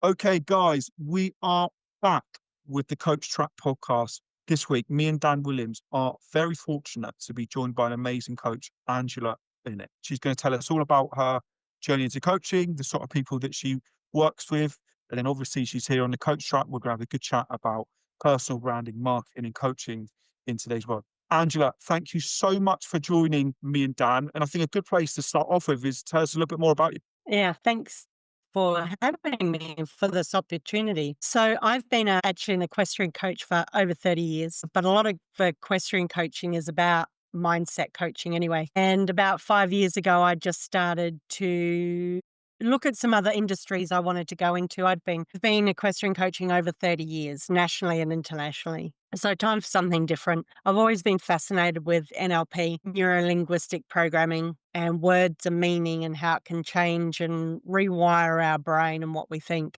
Okay, guys, we are back with the Coach Track podcast. This week, me and Dan Williams are very fortunate to be joined by an amazing coach, Angela Bennett. She's going to tell us all about her journey into coaching, the sort of people that she works with, and then obviously she's here on the Coach Track. We're going to have a good chat about personal branding, marketing, and coaching in today's world. Angela, thank you so much for joining me and Dan. And I think a good place to start off with is tell us a little bit more about you. Yeah, thanks for having me and for this opportunity. So I've been actually an equestrian coach for over 30 years, but a lot of equestrian coaching is about mindset coaching anyway. And about 5 years ago, I just started to look at some other industries I wanted to go into. I've been equestrian coaching over 30 years, nationally and internationally. So time for something different. I've always been fascinated with NLP, neuro-linguistic programming, and words and meaning and how it can change and rewire our brain and what we think.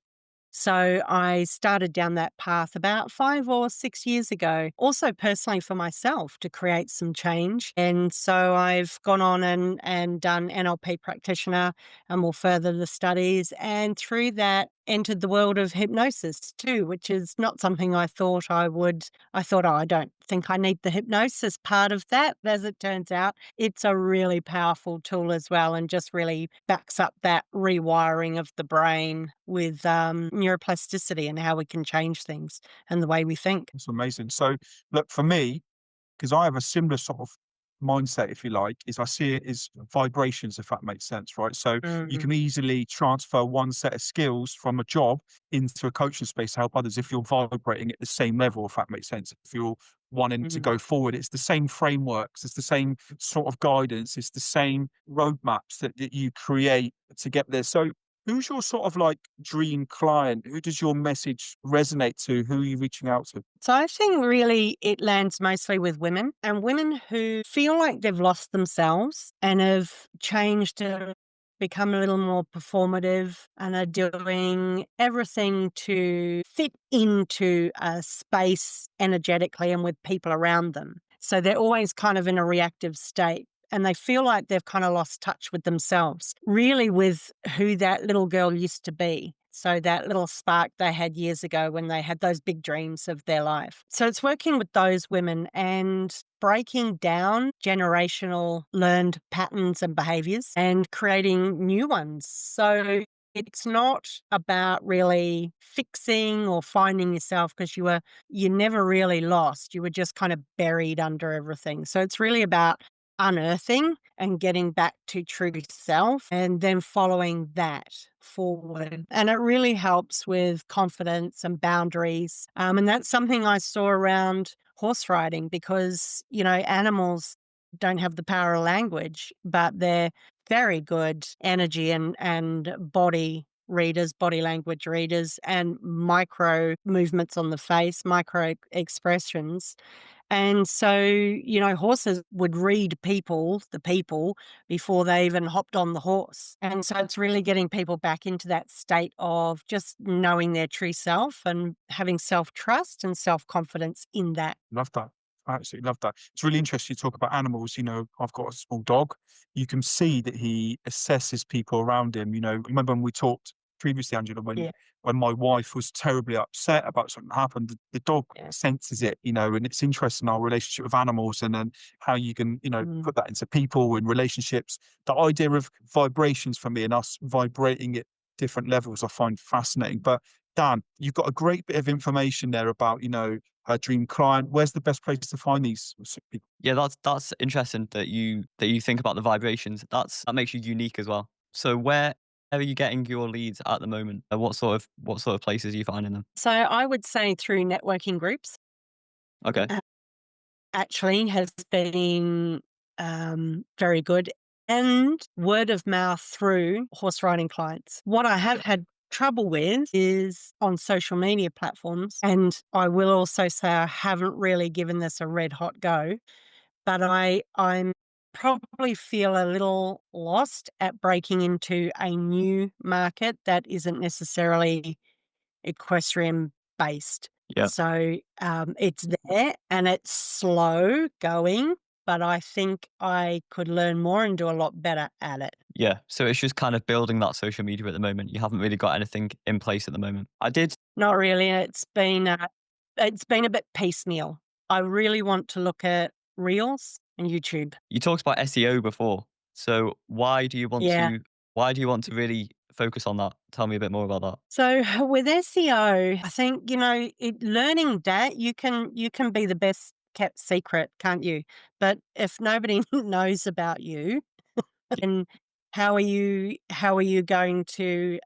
So I started down that path about 5 or 6 years ago, also personally for myself to create some change. And so I've gone on and done NLP practitioner and will further the studies. And through that, entered the world of hypnosis too, which is not something I thought I would. I thought, oh, I don't think I need the hypnosis part of that. As it turns out, it's a really powerful tool as well and just really backs up that rewiring of the brain with neuroplasticity and how we can change things and the way we think. It's amazing. So, look, for me, because I have a similar sort of mindset, if you like, is I see it as vibrations, if that makes sense, right? So you Mm, can easily transfer one set of skills from a job into a coaching space to help others if you're vibrating at the same level, if that makes sense. If you're wanting to mhm. go forward, it's the same frameworks, it's the same sort of guidance, it's the same roadmaps that you create to get there. So who's your sort of like dream client? Who does your message resonate to? Who are you reaching out to? So I think really it lands mostly with women and women who feel like they've lost themselves and have changed and become a little more performative and are doing everything to fit into a space energetically and with people around them. So they're always kind of in a reactive state. And they feel like they've kind of lost touch with themselves, really with who that little girl used to be. So that little spark they had years ago when they had those big dreams of their life. So it's working with those women and breaking down generational learned patterns and behaviors and creating new ones. So it's not about really fixing or finding yourself because you never really lost. You were just kind of buried under everything. So it's really about unearthing and getting back to true self and then following that forward. And it really helps with confidence and boundaries. And that's something I saw around horse riding because, animals don't have the power of language, but they're very good energy and body readers, body language readers, and micro movements on the face, micro expressions. And so, horses would read the people, before they even hopped on the horse. And so it's really getting people back into that state of just knowing their true self and having self trust and self confidence in that. Love that. I absolutely love that. It's really interesting to talk about animals. I've got a small dog. You can see that he assesses people around him. Remember when we talked previously, Angela, when Yeah. when my wife was terribly upset about something that happened, the dog Yeah. senses it, and it's interesting our relationship with animals and then how you can, Mm. put that into people and relationships. The idea of vibrations for me and us vibrating at different levels, I find fascinating. But Dan, you've got a great bit of information there about, her dream client. Where's the best place to find these people? Yeah, that's interesting that you think about the vibrations. That makes you unique as well. So where are you getting your leads at the moment? What sort of places are you finding them? So I would say through networking groups, Okay. uh, actually has been very good, and word of mouth through horse riding clients. What I have had trouble with is on social media platforms, and I will also say I haven't really given this a red hot go, but I'm probably feel a little lost at breaking into a new market that isn't necessarily equestrian based. Yeah. So, it's there and it's slow going, but I think I could learn more and do a lot better at it. Yeah. So it's just kind of building that social media at the moment. You haven't really got anything in place at the moment. I did. Not really. It's been a bit piecemeal. I really want to look at Reels and YouTube. You talked about SEO before. So Yeah. why do you want to really focus on that? Tell me a bit more about that. So with SEO, I think, learning that you can be the best kept secret, can't you? But if nobody knows about you, then how are you going to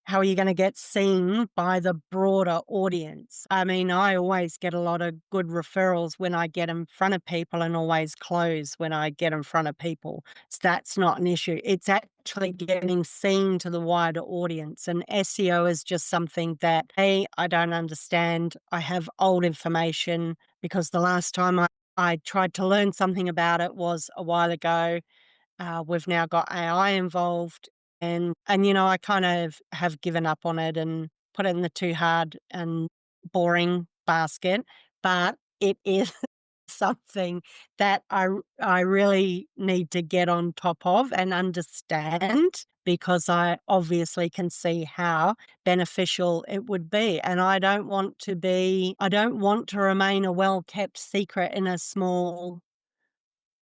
how are you going to get seen by the broader audience? I mean, I always get a lot of good referrals when I get in front of people and always close when I get in front of people. So that's not an issue. It's actually getting seen to the wider audience. And SEO is just something that, A, I don't understand. I have old information because the last time I tried to learn something about it was a while ago. We've now got AI involved, and I kind of have given up on it and put it in the too hard and boring basket. But it is something that I really need to get on top of and understand, because I obviously can see how beneficial it would be. And I don't want to remain a well kept secret in a small,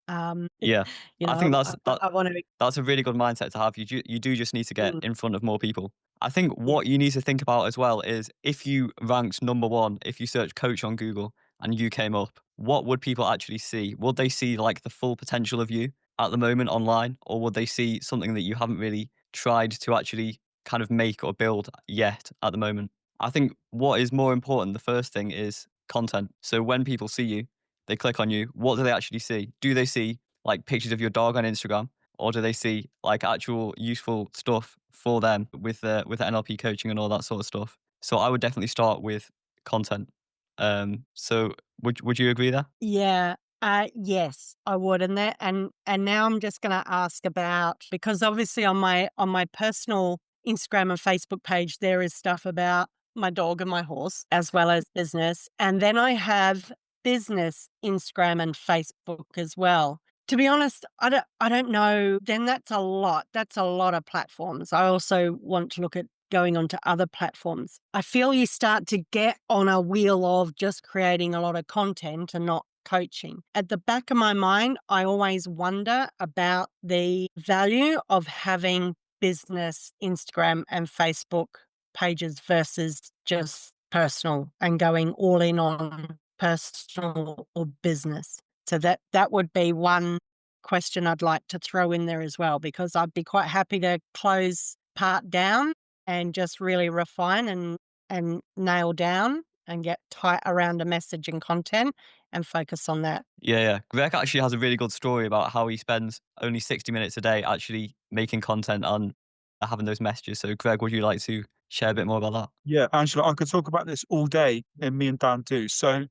um, Yeah. I think I want to. that's a really good mindset to have. You do just need to get Mm, in front of more people. I think yeah. what you need to think about as well is if you ranked number one, if you search coach on Google and you came up, what would people actually see? Would they see like the full potential of you at the moment online, or would they see something that you haven't really tried to actually kind of make or build yet at the moment? I think what is more important, the first thing is content. So when people see you, they click on you, what do they actually see? Do they see like pictures of your dog on Instagram, or do they see like actual useful stuff for them with the NLP coaching and all that sort of stuff? So I would definitely start with content. So would you agree there? Yeah. Yes, I would. And now I'm just going to ask about, because obviously on my personal Instagram and Facebook page there is stuff about my dog and my horse as well as business. And then I have business Instagram and Facebook as well. To be honest, I don't know. Then that's a lot. That's a lot of platforms. I also want to look at going onto other platforms. I feel you start to get on a wheel of just creating a lot of content and not coaching. At the back of my mind, I always wonder about the value of having business Instagram and Facebook pages versus just personal and going all in on personal or business. So that would be one question I'd like to throw in there as well, because I'd be quite happy to close part down and just really refine and nail down and get tight around a message and content and focus on that. Yeah, yeah. Greg actually has a really good story about how he spends only 60 minutes a day actually making content and having those messages. So Greg, would you like to share a bit more about that? Yeah, Angela, I could talk about this all day, and me and Dan do. So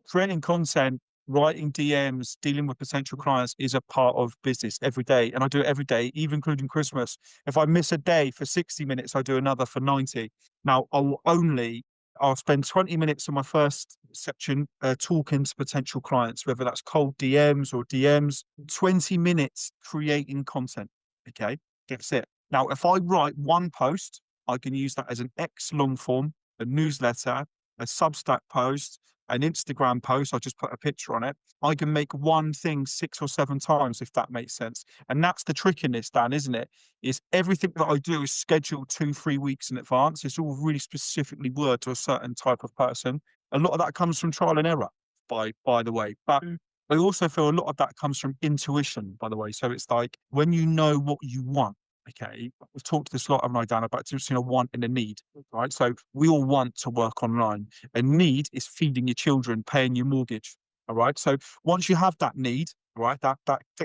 creating content, writing DMs, dealing with potential clients is a part of business every day. And I do it every day, even including Christmas. If I miss a day for 60 minutes, I do another for 90. Now, I'll spend 20 minutes on my first section talking to potential clients, whether that's cold DMs or DMs, 20 minutes creating content. Okay, that's it. Now, if I write one post, I can use that as an X long form, a newsletter, a Substack post, an Instagram post. I just put a picture on it. I can make one thing 6 or 7 times, if that makes sense. And that's the trick in this, Dan, isn't it? Is everything that I do is scheduled 2, 3 weeks in advance. It's all really specifically worded to a certain type of person. A lot of that comes from trial and error, by the way. But I also feel a lot of that comes from intuition, by the way. So it's like when you know what you want. Okay, we've talked this a lot, haven't I, Dan, about just a want and a need, right? So we all want to work online. A need is feeding your children, paying your mortgage. All right. So once you have that need, right, that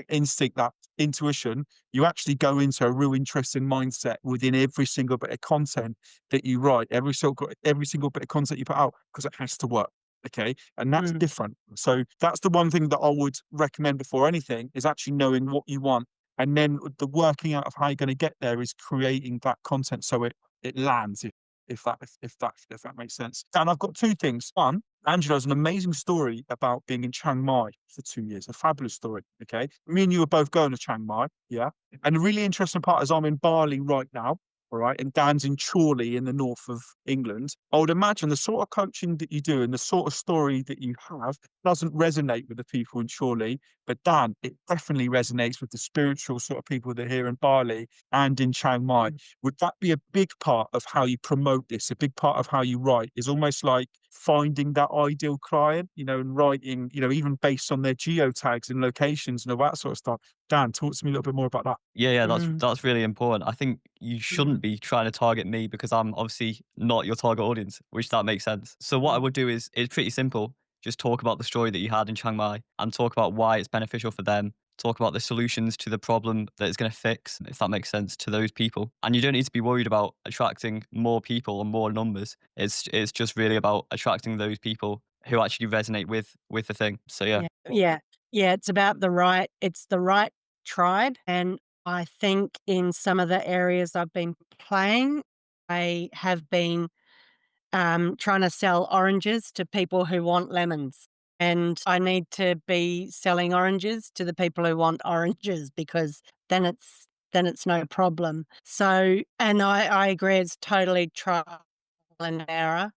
instinct, that intuition, you actually go into a real interesting mindset within every single bit of content that you write, every single bit of content you put out, because it has to work. Okay. And that's Mm, different. So that's the one thing that I would recommend before anything is actually knowing what you want. And then the working out of how you're going to get there is creating that content so it lands, if that makes sense. And I've got two things. One, Angela has an amazing story about being in Chiang Mai for 2 years. A fabulous story. Okay. Me and you are both going to Chiang Mai. Yeah. And the really interesting part is I'm in Bali right now. All right. And Dan's in Chorley in the north of England. I would imagine the sort of coaching that you do and the sort of story that you have doesn't resonate with the people in Chorley. But Dan, it definitely resonates with the spiritual sort of people that are here in Bali and in Chiang Mai. Would that be a big part of how you promote this? A big part of how you write is almost like finding that ideal client, and writing, even based on their geotags and locations and all that sort of stuff. Dan, talk to me a little bit more about that. Yeah, Mm, that's really important. I think you shouldn't mm, be trying to target me because I'm obviously not your target audience, which that makes sense. So what I mm. would do is it's pretty simple. Just talk about the story that you had in Chiang Mai and talk about why it's beneficial for them. Talk about the solutions to the problem that it's going to fix, if that makes sense, to those people. And you don't need to be worried about attracting more people or more numbers. It's just really about attracting those people who actually resonate with the thing. So yeah. Yeah, yeah, yeah, it's the right tribe, and I think in some of the areas I've been playing, I have been, trying to sell oranges to people who want lemons, and I need to be selling oranges to the people who want oranges because then it's no problem. So and I agree, it's totally trial and error.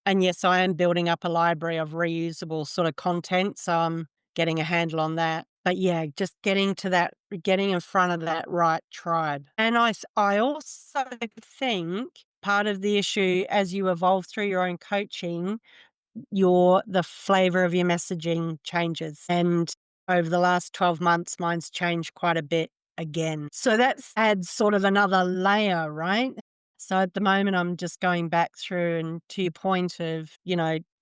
And yes, I am building up a library of reusable sort of content, so I'm getting a handle on that. But yeah, just getting in front of that right tribe. And I also think part of the issue as you evolve through your own coaching, the flavor of your messaging changes. And over the last 12 months, mine's changed quite a bit again. So that adds sort of another layer, right? So at the moment, I'm just going back through, and to your point of,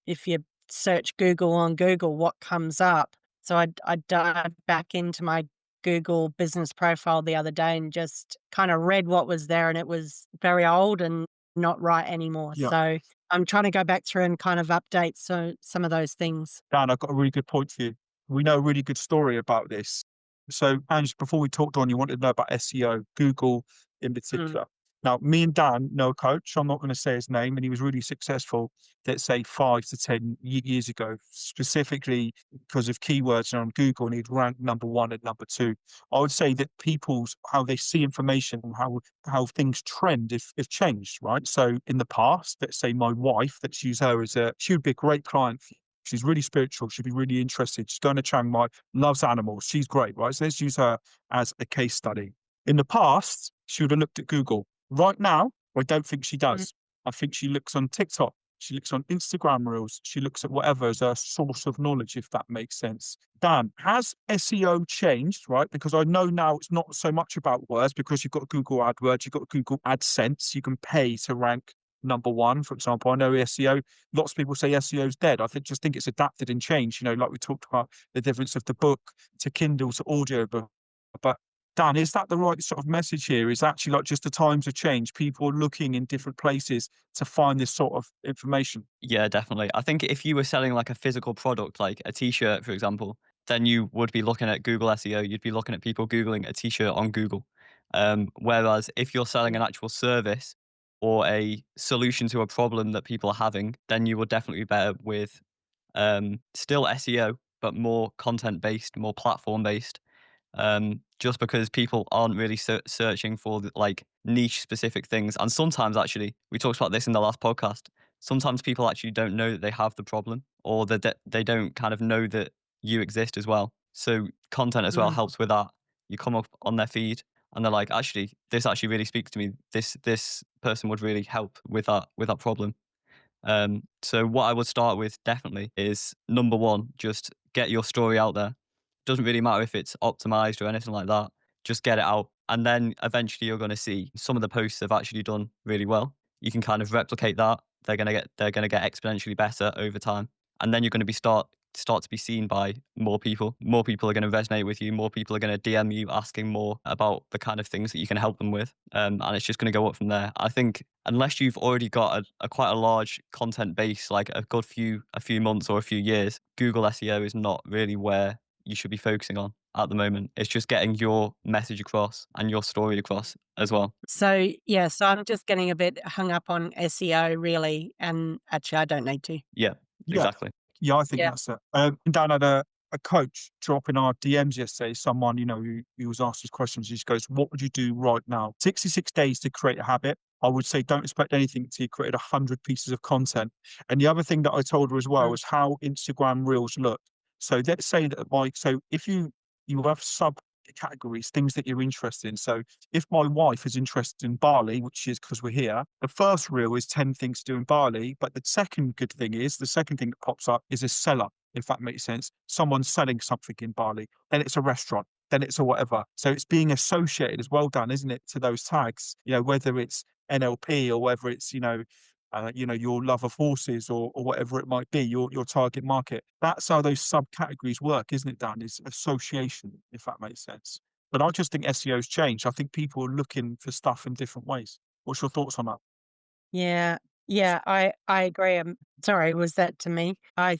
if you search Google on Google, what comes up? So I dived back into my Google business profile the other day and just kind of read what was there, and it was very old and not right anymore. Yeah. So I'm trying to go back through and kind of update some of those things. Dan, I've got a really good point for you. We know a really good story about this. So, Ange, before we talked on, you wanted to know about SEO, Google in Mm, particular. Now, me and Dan know a coach. I'm not going to say his name, and he was really successful, let's say 5 to 10 years ago, specifically because of keywords on Google, and he'd ranked number one and number two. I would say that people's how they see information and how things trend if changed, right? So in the past, let's say my wife, let's use her she would be a great client. She's really spiritual. She'd be really interested. She's going to Chiang Mai, loves animals. She's great, right? So let's use her as a case study. In the past, she would have looked at Google. Right now, I don't think she mm. does. I think she looks on TikTok. She looks on Instagram Reels. She looks at whatever as a source of knowledge, if that makes sense. Dan, has SEO changed, right? Because I know now it's not so much about words because you've got Google AdWords, you've got Google AdSense. You can pay to rank number one, for example. I know SEO, lots of people say SEO is dead. Just think it's adapted and changed, like we talked about the difference of the book to Kindle to audiobook. But Dan, is that the right sort of message here? Is actually like just the times have changed? People are looking in different places to find this sort of information. Yeah, definitely. I think if you were selling like a physical product, like a t-shirt, for example, then you would be looking at Google SEO. You'd be looking at people Googling a t-shirt on Google. Whereas if you're selling an Yeah. actual service or a solution to a problem that people are having, then you would definitely be better with still SEO, but more content based, more platform based. Just because people aren't really searching for like niche specific things. And sometimes, actually, we talked about this in the last podcast. Sometimes people actually don't know that they have the problem, or that they don't kind of know that you exist as well. So content as well Mm. helps with that. You come up on their feed, and they're like, actually, this actually really speaks to me. This person would really help with that problem. So what I would start with definitely is number one, just get your story out there. Doesn't really matter if it's optimized or anything like that. Just get it out. And then eventually you're going to see some of the posts have actually done really well. You can kind of replicate that. They're going to get exponentially better over time. And then you're going to be start to be seen by more people. More people are going to resonate with you. More people are going to DM you asking more about the kind of things that you can help them with. And it's just going to go up from there. I think unless you've already got a quite a large content base, like a few months or a few years, Google SEO is not really where you should be focusing on at the moment. It's just getting your message across and your story across as well. So, so I'm just getting a bit hung up on SEO really, and actually I don't need to. Yeah. Yeah. exactly. Yeah, I think Yeah. that's it. And Dan had a coach drop in our DMs yesterday, someone, who was asked his questions. He just goes, "What would you do right now? 66 days to create a habit." I would say don't expect anything until you created 100 pieces of content. And the other thing that I told her as well Mm, was how Instagram Reels look. So let's say that so if you have subcategories, things that you're interested in. So if my wife is interested in Bali, which she is because we're here, the first reel is 10 things to do in Bali. But the second good thing is, the second thing that pops up is a seller, if that makes sense. Someone's selling something in Bali. Then it's a restaurant. Then it's a whatever. So it's being associated as well done, isn't it, to those tags, whether it's NLP or whether it's, your love of horses or whatever it might be, your target market. That's how those subcategories work, isn't it, Dan? Is association, if that makes sense. But I just think SEO's changed. I think people are looking for stuff in different ways. What's your thoughts on that? yeah. Yeah, I agree. Sorry, was that to me? I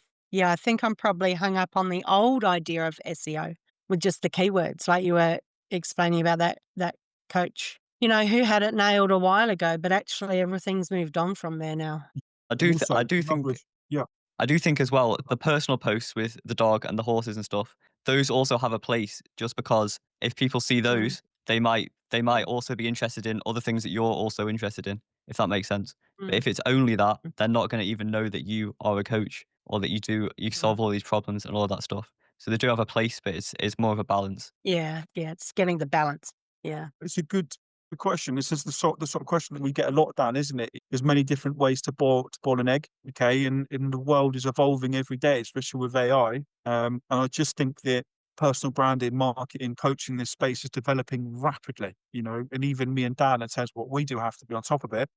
think I'm probably hung up on the old idea of SEO with just the keywords, like you were explaining about that coach, who had it nailed a while ago, but actually everything's moved on from there now. And I also, do another, think yeah, I do think as well, the personal posts with the dog and the horses and stuff, those also have a place just because if people see Mm, those, they might also be interested in other things that you're also interested in, if that makes sense. But mm, if it's only that, mm, they're not going to even know that you are a coach or that you mm. solve all these problems and all of that stuff. So they do have a place, but it's more of a balance. Yeah, it's getting the balance. Yeah. it's a good question. This is the sort of question that we get a lot, Dan, isn't it? There's many different ways to boil an egg, okay? And the world is evolving every day, especially with AI. And I just think that personal branding, marketing, coaching this space is developing rapidly, and even me and Dan, in terms of what we do, have to be on top of it.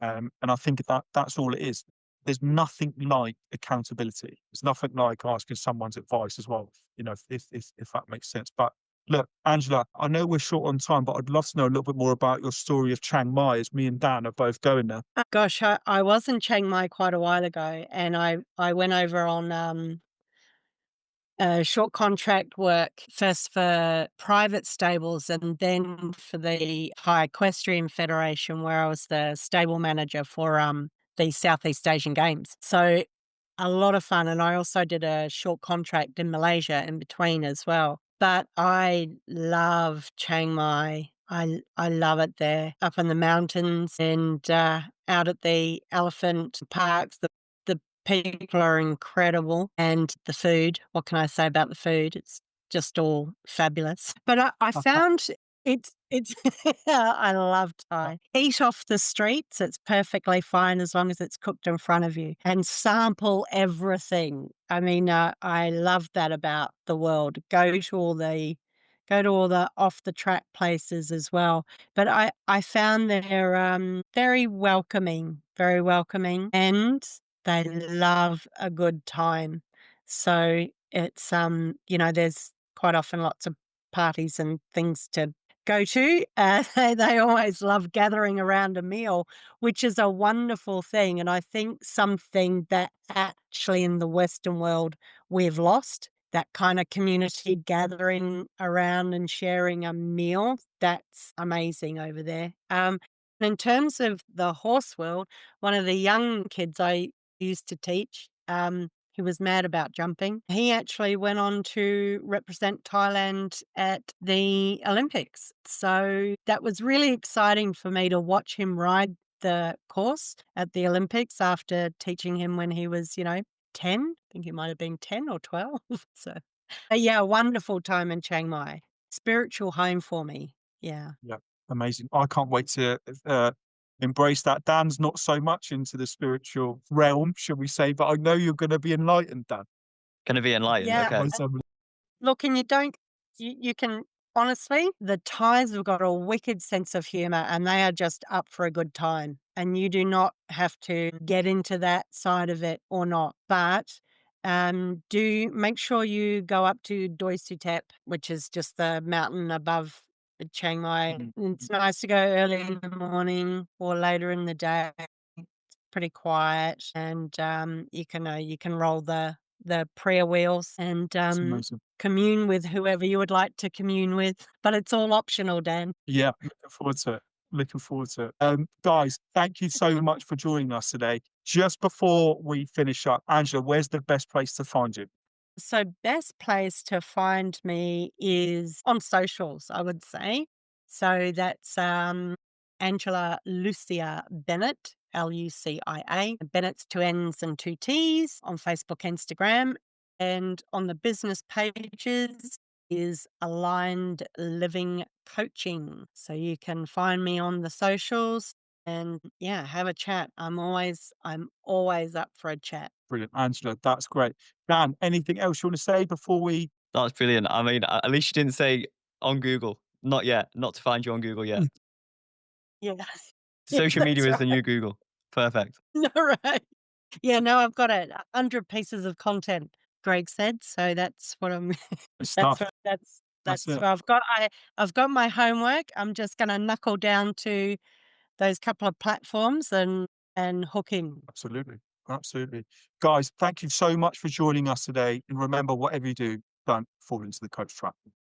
And I think that's all it is. There's nothing like accountability. There's nothing like asking someone's advice as well, if that makes sense. But look, Angela, I know we're short on time, but I'd love to know a little bit more about your story of Chiang Mai, as me and Dan are both going there. Gosh, I was in Chiang Mai quite a while ago, and I went over on short contract work, first for private stables and then for the High Equestrian Federation, where I was the stable manager for the Southeast Asian Games. So a lot of fun. And I also did a short contract in Malaysia in between as well. But I love Chiang Mai. I love it there, up in the mountains and out at the elephant parks. The people are incredible, and the food. What can I say about the food? It's just all fabulous. But I found it's I love Thai. Eat off the streets, it's perfectly fine as long as it's cooked in front of you, and sample everything. I mean, I love that about the world. Go to all the off the track places as well. But I found they're very welcoming, and they love a good time. So it's there's quite often lots of parties and things to go to. They always love gathering around a meal, which is a wonderful thing. And I think something that actually in the Western world we've lost, that kind of community gathering around and sharing a meal. That's amazing over there. In terms of the horse world, one of the young kids I used to teach, he was mad about jumping. He actually went on to represent Thailand at the Olympics. So that was really exciting for me to watch him ride the course at the Olympics after teaching him when he was, 10. I think he might have been 10 or 12. So, yeah, a wonderful time in Chiang Mai. Spiritual home for me. Yeah. Yeah, amazing. I can't wait to embrace that. Dan's not so much into the spiritual realm, should we say, but I know you're going to be enlightened, Dan. Going to be enlightened. Yeah. Okay. Look, and you can honestly, the Thais have got a wicked sense of humor and they are just up for a good time. And you do not have to get into that side of it or not. But do make sure you go up to Doi Sutep, which is just the mountain above Chiang Mai. Mhm. It's nice to go early in the morning or later in the day. Pretty quiet, and you can roll the prayer wheels and It's amazing. commune with whoever you would like to commune with, but it's all optional, Dan. Yeah, looking forward to it. Looking forward to it. Guys, thank you so much for joining us today. Just before we finish up, Angela, where's the best place to find you? So, best place to find me is on socials, I would say. So that's Angela Lucia Bennett, Lucia. Bennett's two N's and two T's on Facebook, Instagram. And on the business pages is Aligned Living Coaching. So you can find me on the socials and yeah, have a chat. I'm always up for a chat. Brilliant, Angela. That's great. Dan, anything else you want to say before we? That's brilliant. I mean, at least you didn't say on Google. Not yet. Not to find you on Google yet. Yeah. Yeah, Social media that's is the right. new Google. Perfect. No, right. Yeah, no, I've got 100 pieces of content, Greg said, so that's what I'm that's Stuff. what That's that's it. what I've got my homework. I'm just gonna knuckle down to those couple of platforms and hook in. Absolutely. Absolutely. Guys, thank you so much for joining us today. And remember, whatever you do, don't fall into the coach trap.